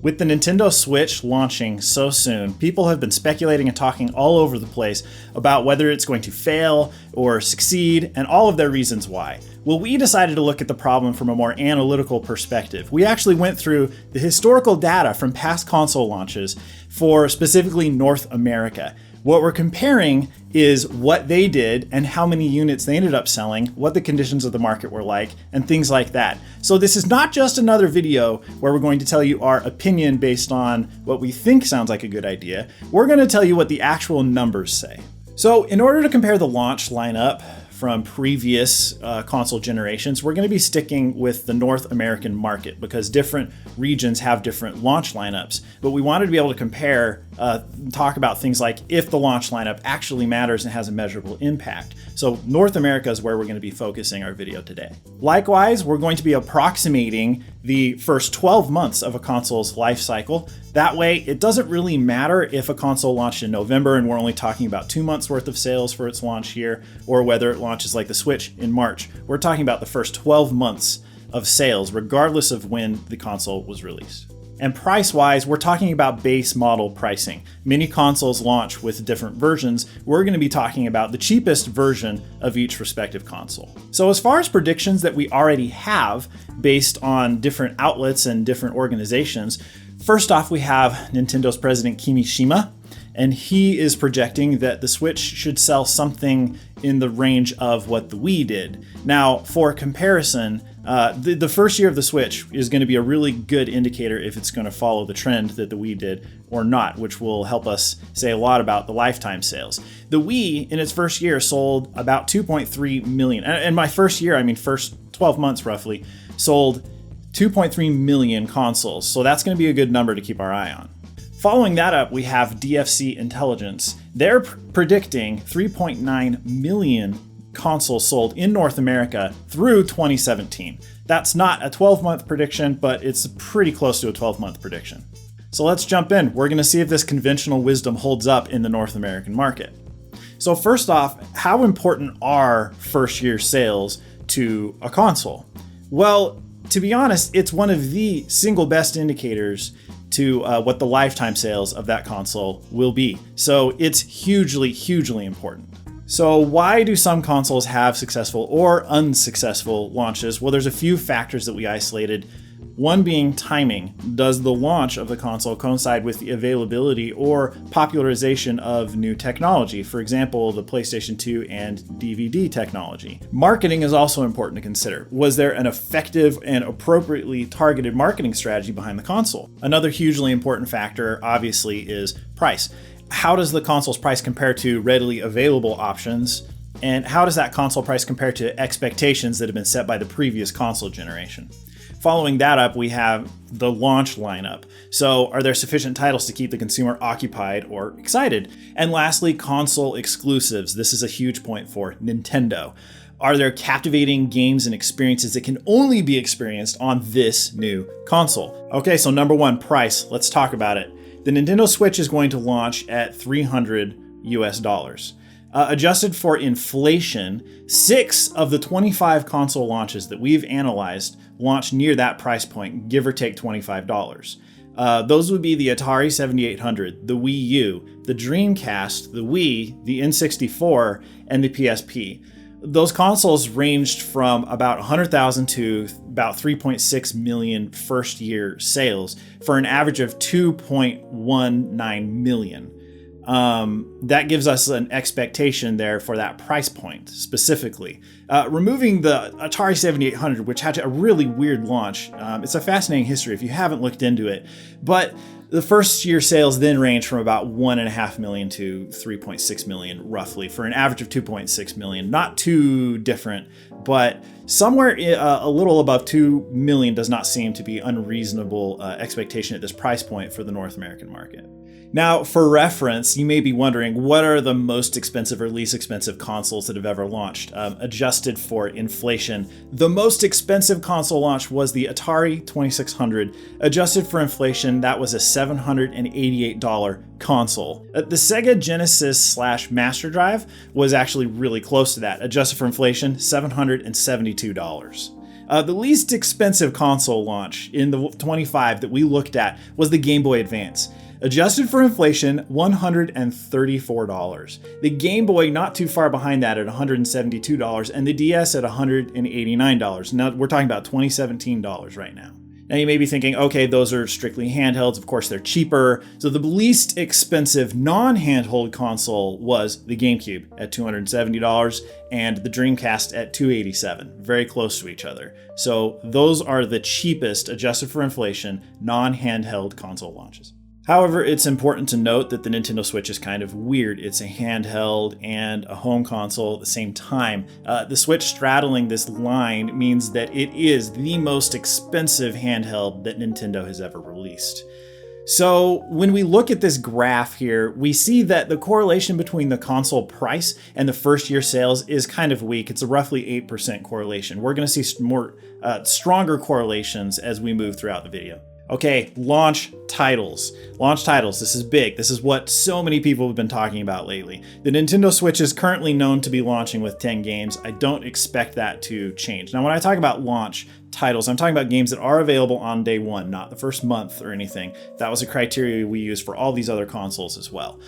With the Nintendo Switch launching so soon, people have been speculating and talking all over the place about whether it's going to fail or succeed and all of their reasons why. Well, we decided to look at the problem from a more analytical perspective. We actually went through the historical data from past console launches for specifically North America. What we're comparing is what they did and how many units they ended up selling, what the conditions of the market were like, and things like that. So this is not just another video where we're going to tell you our opinion based on what we think sounds like a good idea. We're going to tell you what the actual numbers say. So in order to compare the launch lineup from previous console generations, we're going to be sticking with the North American market because different regions have different launch lineups. But we wanted to be able to compare, talk about things like if the launch lineup actually matters and has a measurable impact. So North America is where we're going to be focusing our video today. Likewise, we're going to be approximating the first 12 months of a console's life cycle. That way, it doesn't really matter if a console launched in November and we're only talking about 2 months worth of sales for its launch year, or whether it launches like the Switch in March. We're talking about the first 12 months of sales, regardless of when the console was released. And price-wise, we're talking about base model pricing. Many consoles launch with different versions. We're going to be talking about the cheapest version of each respective console. So as far as predictions that we already have based on different outlets and different organizations, first off, we have Nintendo's president Kimishima, and he is projecting that the Switch should sell something in the range of what the Wii did. Now, for comparison, the first year of the Switch is going to be a really good indicator if it's going to follow the trend that the Wii did or not, which will help us say a lot about the lifetime sales. The Wii, in its first year, sold about 2.3 million. And my first year, I mean first 12 months roughly, sold 2.3 million consoles. So that's going to be a good number to keep our eye on. Following that up, we have DFC Intelligence. They're predicting 3.9 million consoles sold in North America through 2017. That's not a 12-month prediction, but it's pretty close to a 12-month prediction. So let's jump in. We're going to see if this conventional wisdom holds up in the North American market. So first off, how important are first-year sales to a console? Well, to be honest, it's one of the single best indicators to what the lifetime sales of that console will be. So it's hugely, hugely important. So why do some consoles have successful or unsuccessful launches? Well, there's a few factors that we isolated. One being timing. Does the launch of the console coincide with the availability or popularization of new technology? For example, the PlayStation 2 and DVD technology. Marketing is also important to consider. Was there an effective and appropriately targeted marketing strategy behind the console? Another hugely important factor, obviously, is price. How does the console's price compare to readily available options? And how does that console price compare to expectations that have been set by the previous console generation? Following that up, we have the launch lineup. So are there sufficient titles to keep the consumer occupied or excited? And lastly, console exclusives. This is a huge point for Nintendo. Are there captivating games and experiences that can only be experienced on this new console? Okay, so number one, price. Let's talk about it. The Nintendo Switch is going to launch at $300 US. Adjusted for inflation, 6 of the 25 console launches that we've analyzed launch near that price point, give or take $25. Those would be the Atari 7800, the Wii U, the Dreamcast, the Wii, the N64, and the PSP. Those consoles ranged from about 100,000 to about 3.6 million first year sales for an average of 2.19 million. That gives us an expectation there for that price point specifically. Removing the Atari 7800, which had a really weird launch. It's a fascinating history if you haven't looked into it, but the first year sales then range from about 1.5 million to 3.6 million roughly for an average of 2.6 million. Not too different, but somewhere a little above 2 million does not seem to be unreasonable expectation at this price point for the North American market. Now, for reference, you may be wondering, what are the most expensive or least expensive consoles that have ever launched? Adjusted for inflation, the most expensive console launch was the Atari 2600. Adjusted for inflation, that was a $788 console. The Sega Genesis / Master Drive was actually really close to that. Adjusted for inflation, $772. The least expensive console launch in the 25 that we looked at was the Game Boy Advance. Adjusted for inflation, $134. The Game Boy not too far behind that at $172, and the DS at $189. Now we're talking about $2017 right now. Now you may be thinking, okay, those are strictly handhelds. Of course, they're cheaper. So the least expensive non-handheld console was the GameCube at $270 and the Dreamcast at $287, very close to each other. So those are the cheapest, adjusted for inflation, non-handheld console launches. However, it's important to note that the Nintendo Switch is kind of weird. It's a handheld and a home console at the same time. The Switch straddling this line means that it is the most expensive handheld that Nintendo has ever released. So when we look at this graph here, we see that the correlation between the console price and the first year sales is kind of weak. It's a roughly 8% correlation. We're going to see more stronger correlations as we move throughout the video. Okay, launch titles. Launch titles, this is big. This is what so many people have been talking about lately. The Nintendo Switch is currently known to be launching with 10 games. I don't expect that to change. Now, when I talk about launch titles, I'm talking about games that are available on day one, not the first month or anything. That was a criteria we used for all these other consoles as well.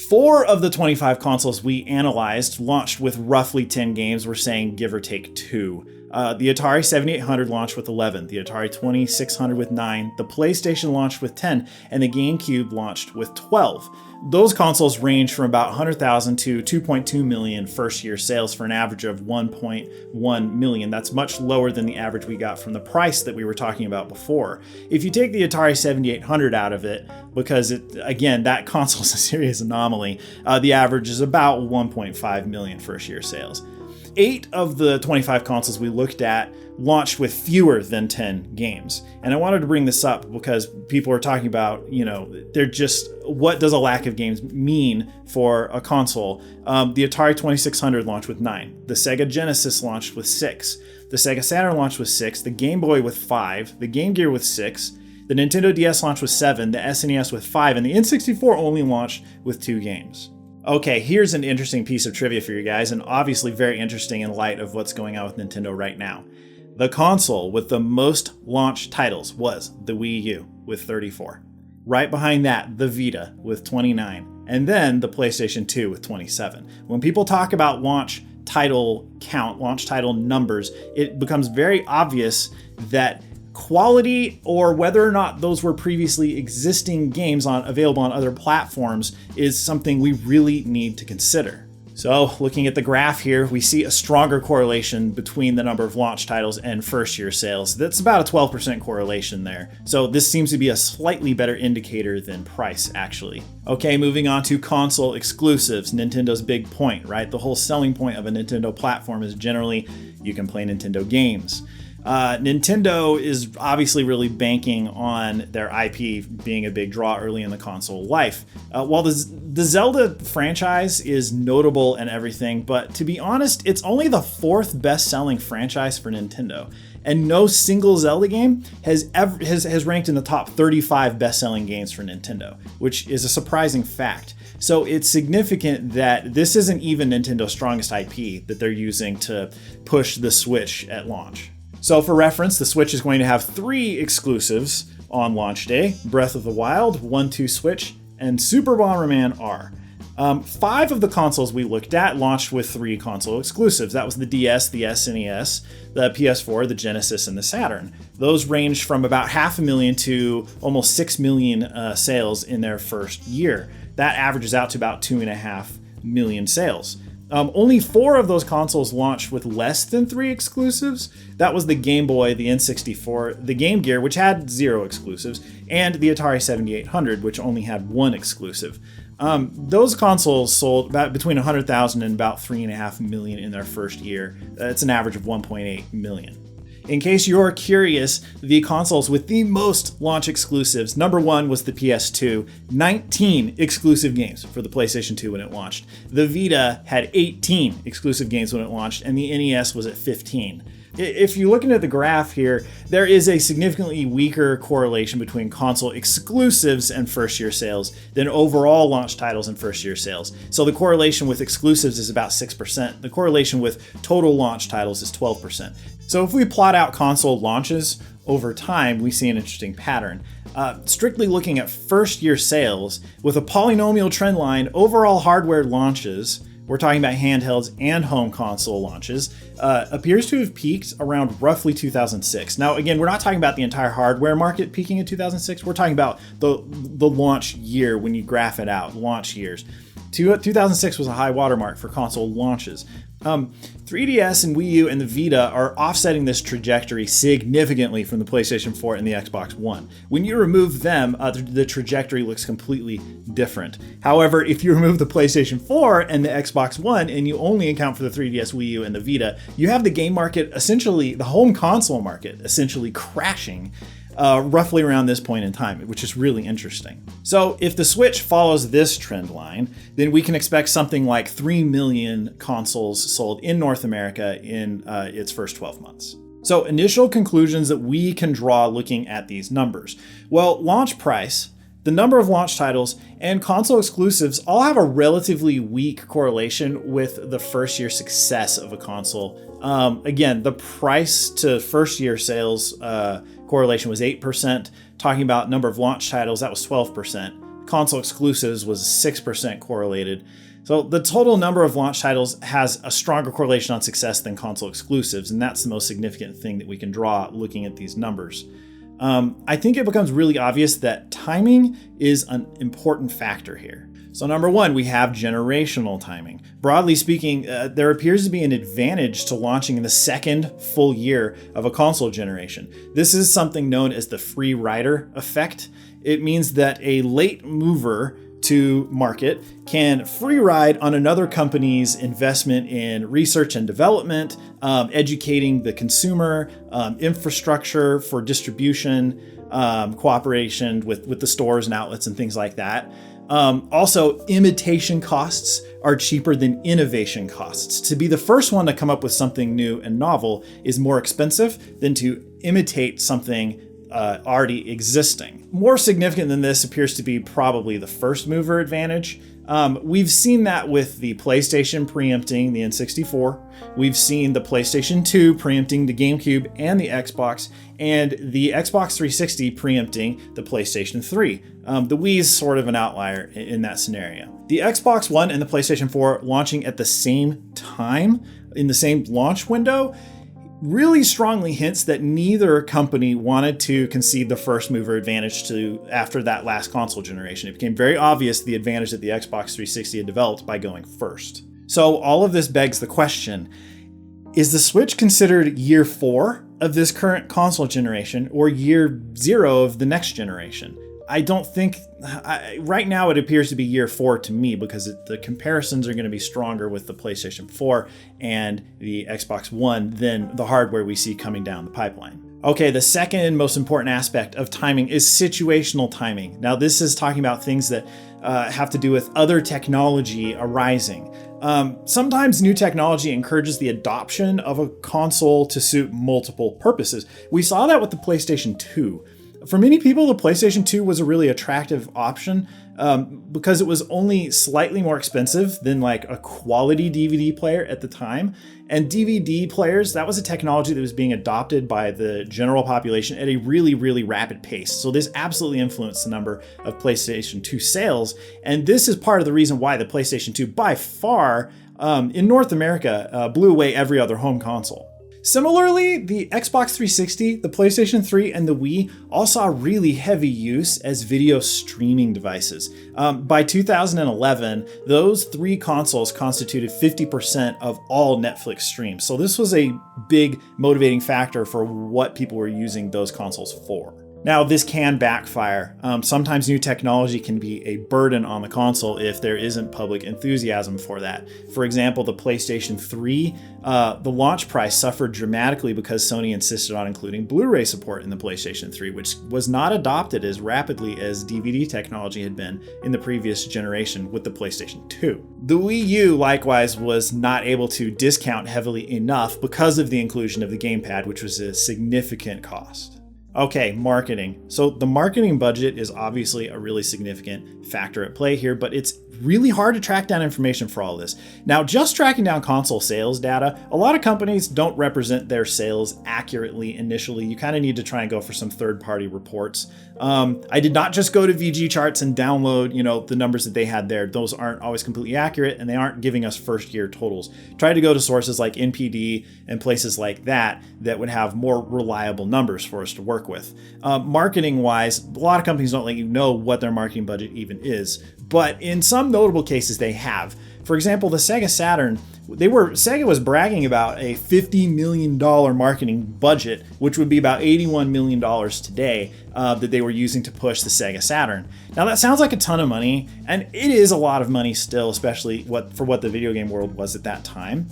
4 of the 25 consoles we analyzed launched with roughly 10 games. We're saying give or take 2. The Atari 7800 launched with 11, the Atari 2600 with 9, the PlayStation launched with 10, and the GameCube launched with 12. Those consoles range from about 100,000 to 2.2 million first-year sales for an average of 1.1 million. That's much lower than the average we got from the price that we were talking about before. If you take the Atari 7800 out of it, because again, that console is a serious anomaly, the average is about 1.5 million first-year sales. 8 of the 25 consoles we looked at launched with fewer than 10 games. And I wanted to bring this up because people are talking about, what does a lack of games mean for a console? The Atari 2600 launched with 9. The Sega Genesis launched with 6. The Sega Saturn launched with 6. The Game Boy with 5. The Game Gear with 6. The Nintendo DS launched with 7. The SNES with 5. And the N64 only launched with 2 games. Okay, here's an interesting piece of trivia for you guys, and obviously very interesting in light of what's going on with Nintendo right now. The console with the most launch titles was the Wii U with 34. Right behind that, the Vita with 29, and then the PlayStation 2 with 27. When people talk about launch title count, launch title numbers, it becomes very obvious that quality, or whether or not those were previously existing games available on other platforms, is something we really need to consider. So looking at the graph here, we see a stronger correlation between the number of launch titles and first year sales. That's about a 12% correlation there. So this seems to be a slightly better indicator than price, actually. Okay, moving on to console exclusives, Nintendo's big point, right? The whole selling point of a Nintendo platform is generally you can play Nintendo games. Nintendo is obviously really banking on their IP being a big draw early in the console life. While the Zelda franchise is notable and everything, but to be honest, it's only the 4th best-selling franchise for Nintendo. And no single Zelda game has ranked in the top 35 best-selling games for Nintendo, which is a surprising fact. So it's significant that this isn't even Nintendo's strongest IP that they're using to push the Switch at launch. So for reference, the Switch is going to have 3 exclusives on launch day: Breath of the Wild, 1-2 Switch, and Super Bomberman R. 5 of the consoles we looked at launched with 3 console exclusives. That was the DS, the SNES, the PS4, the Genesis, and the Saturn. Those ranged from about 500,000 to almost 6 million sales in their first year. That averages out to about 2.5 million sales. Only 4 of those consoles launched with less than 3 exclusives. That was the Game Boy, the N64, the Game Gear, which had 0 exclusives, and the Atari 7800, which only had 1 exclusive. Those consoles sold about between 100,000 and about 3.5 million in their first year. It's an average of 1.8 million. In case you're curious, the consoles with the most launch exclusives, number 1 was the PS2, 19 exclusive games for the PlayStation 2 when it launched. The Vita had 18 exclusive games when it launched, and the NES was at 15. If you're looking at the graph here, there is a significantly weaker correlation between console exclusives and first-year sales than overall launch titles and first-year sales. So the correlation with exclusives is about 6%. The correlation with total launch titles is 12%. So if we plot out console launches over time, we see an interesting pattern. Strictly looking at first year sales, with a polynomial trend line, overall hardware launches, we're talking about handhelds and home console launches, appears to have peaked around roughly 2006. Now, again, we're not talking about the entire hardware market peaking in 2006. We're talking about the launch year when you graph it out, launch years. 2006 was a high watermark for console launches. 3DS and Wii U and the Vita are offsetting this trajectory significantly from the PlayStation 4 and the Xbox One. When you remove them, the trajectory looks completely different. However, if you remove the PlayStation 4 and the Xbox One and you only account for the 3DS, Wii U, and the Vita, you have the game market, essentially the home console market, essentially crashing roughly around this point in time, which is really interesting. So if the Switch follows this trend line, then we can expect something like 3 million consoles sold in North America in its first 12 months. So initial conclusions that we can draw looking at these numbers. Well, launch price, the number of launch titles, and console exclusives all have a relatively weak correlation with the first year success of a console. Again, the price to first year sales correlation was 8%. Talking about number of launch titles, that was 12%. Console exclusives was 6% correlated. So the total number of launch titles has a stronger correlation on success than console exclusives, and that's the most significant thing that we can draw looking at these numbers. I think it becomes really obvious that timing is an important factor here. So number one, we have generational timing. Broadly speaking, there appears to be an advantage to launching in the second full year of a console generation. This is something known as the free rider effect. It means that a late mover to market can free ride on another company's investment in research and development, educating the consumer, infrastructure for distribution, cooperation with the stores and outlets and things like that. Also, imitation costs are cheaper than innovation costs. To be the first one to come up with something new and novel is more expensive than to imitate something already existing. More significant than this appears to be probably the first mover advantage. We've seen that with the PlayStation preempting the N64. We've seen the PlayStation 2 preempting the GameCube and the Xbox, and the Xbox 360 preempting the PlayStation 3. The Wii is sort of an outlier in that scenario. The Xbox One and the PlayStation 4 launching at the same time, in the same launch window, really strongly hints that neither company wanted to concede the first mover advantage to after that last console generation. It became very obvious the advantage that the Xbox 360 had developed by going first. So all of this begs the question, is the Switch considered year 4 of this current console generation or year 0 of the next generation? I don't think, right now it appears to be year 4 to me because the comparisons are going to be stronger with the PlayStation 4 and the Xbox One than the hardware we see coming down the pipeline. Okay, the second most important aspect of timing is situational timing. Now this is talking about things that have to do with other technology arising. Sometimes new technology encourages the adoption of a console to suit multiple purposes. We saw that with the PlayStation 2. For many people, the PlayStation 2 was a really attractive option because it was only slightly more expensive than like a quality DVD player at the time. And DVD players, that was a technology that was being adopted by the general population at a really, really rapid pace. So this absolutely influenced the number of PlayStation 2 sales. And this is part of the reason why the PlayStation 2 by far in North America blew away every other home console. Similarly, the Xbox 360, the PlayStation 3, and the Wii all saw really heavy use as video streaming devices. By 2011, those three consoles constituted 50% of all Netflix streams. So this was a big motivating factor for what people were using those consoles for. Now, this can backfire. Sometimes new technology can be a burden on the console if there isn't public enthusiasm for that. For example, the PlayStation 3, the launch price suffered dramatically because Sony insisted on including Blu-ray support in the PlayStation 3, which was not adopted as rapidly as DVD technology had been in the previous generation with the PlayStation 2. The Wii U, likewise, was not able to discount heavily enough because of the inclusion of the gamepad, which was a significant cost. Okay, marketing. So the marketing budget is obviously a really significant factor at play here, but it's really hard to track down information for all this. Now, just tracking down console sales data, a lot of companies don't represent their sales accurately initially. You kind of need to try and go for some third-party reports. I did not just go to VG Charts and download, the numbers that they had there. Those aren't always completely accurate, and they aren't giving us first-year totals. Try to go to sources like NPD and places like that would have more reliable numbers for us to work with. Marketing-wise, a lot of companies don't let you know what their marketing budget even is, but in some notable cases they have. For example, the Sega Saturn, Sega was bragging about a $50 million marketing budget, which would be about $81 million today, that they were using to push the Sega Saturn. Now that sounds like a ton of money, and it is a lot of money still, especially for what the video game world was at that time.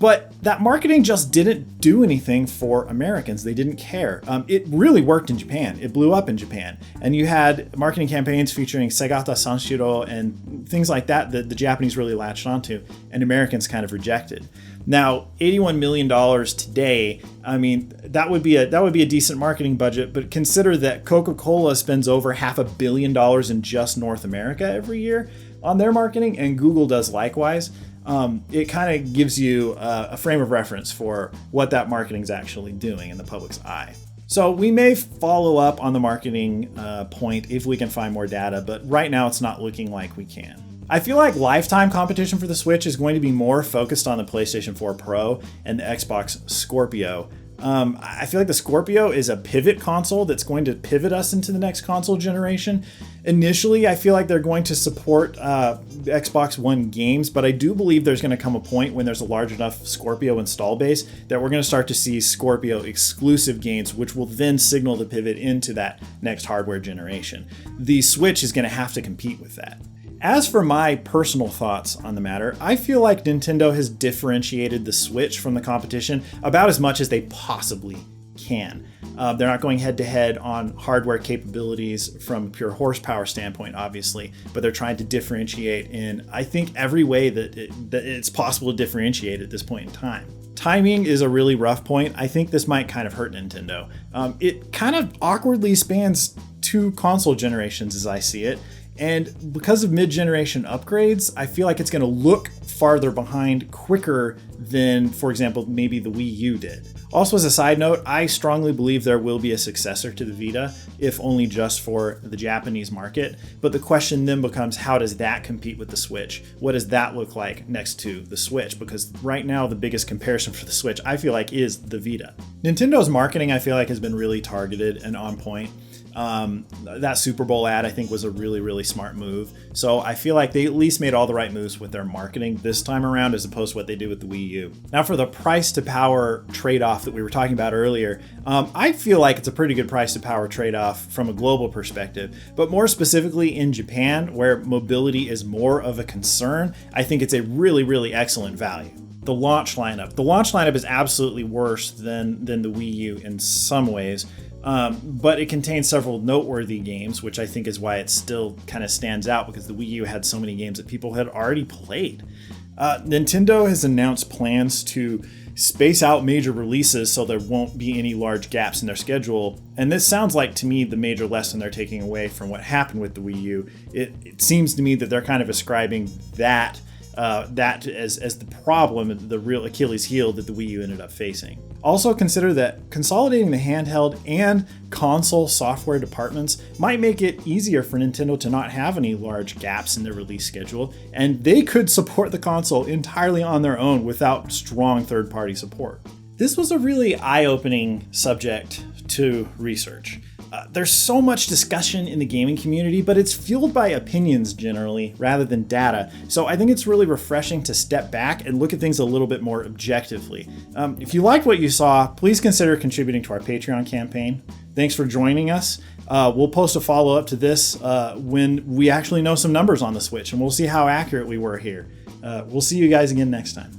But that marketing just didn't do anything for Americans. They didn't care. It really worked in Japan. It blew up in Japan. And you had marketing campaigns featuring Segata Sanshiro and things like that the Japanese really latched onto and Americans kind of rejected. Now, $81 million today, that would be a decent marketing budget, but consider that Coca-Cola spends over $500 million in just North America every year on their marketing, and Google does likewise. It kind of gives you a frame of reference for what that marketing is actually doing in the public's eye. So we may follow up on the marketing point if we can find more data, but right now it's not looking like we can. I feel like lifetime competition for the Switch is going to be more focused on the PlayStation 4 Pro and the Xbox Scorpio. I feel like the Scorpio is a pivot console that's going to pivot us into the next console generation. Initially, I feel like they're going to support Xbox One games, but I do believe there's going to come a point when there's a large enough Scorpio install base that we're going to start to see Scorpio exclusive games, which will then signal the pivot into that next hardware generation. The Switch is going to have to compete with that. As for my personal thoughts on the matter, I feel like Nintendo has differentiated the Switch from the competition about as much as they possibly can. They're not going head to head on hardware capabilities from a pure horsepower standpoint, obviously, but they're trying to differentiate in, I think, every way that it's possible to differentiate at this point in time. Timing is a really rough point. I think this might kind of hurt Nintendo. It kind of awkwardly spans two console generations as I see it. And because of mid-generation upgrades, I feel like it's going to look farther behind quicker than, for example, maybe the Wii U did. Also, as a side note, I strongly believe there will be a successor to the Vita, if only just for the Japanese market. But the question then becomes, how does that compete with the Switch? What does that look like next to the Switch? Because right now, the biggest comparison for the Switch, I feel like, is the Vita. Nintendo's marketing, I feel like, has been really targeted and on point. That Super Bowl ad, I think, was a really, really smart move. So I feel like they at least made all the right moves with their marketing this time around as opposed to what they did with the Wii U. Now for the price to power trade-off that we were talking about earlier, I feel like it's a pretty good price to power trade-off from a global perspective, but more specifically in Japan, where mobility is more of a concern, I think it's a really, really excellent value. The launch lineup is absolutely worse than the Wii U in some ways. But it contains several noteworthy games, which I think is why it still kind of stands out, because the Wii U had so many games that people had already played. Nintendo has announced plans to space out major releases so there won't be any large gaps in their schedule. And this sounds like, to me, the major lesson they're taking away from what happened with the Wii U. It seems to me that they're kind of ascribing that as the problem, the real Achilles heel that the Wii U ended up facing. Also consider that consolidating the handheld and console software departments might make it easier for Nintendo to not have any large gaps in their release schedule, and they could support the console entirely on their own without strong third-party support. This was a really eye-opening subject to research. There's so much discussion in the gaming community, but it's fueled by opinions generally rather than data. So I think it's really refreshing to step back and look at things a little bit more objectively. If you liked what you saw, please consider contributing to our Patreon campaign. Thanks for joining us. We'll post a follow-up to this when we actually know some numbers on the Switch, and we'll see how accurate we were here. We'll see you guys again next time.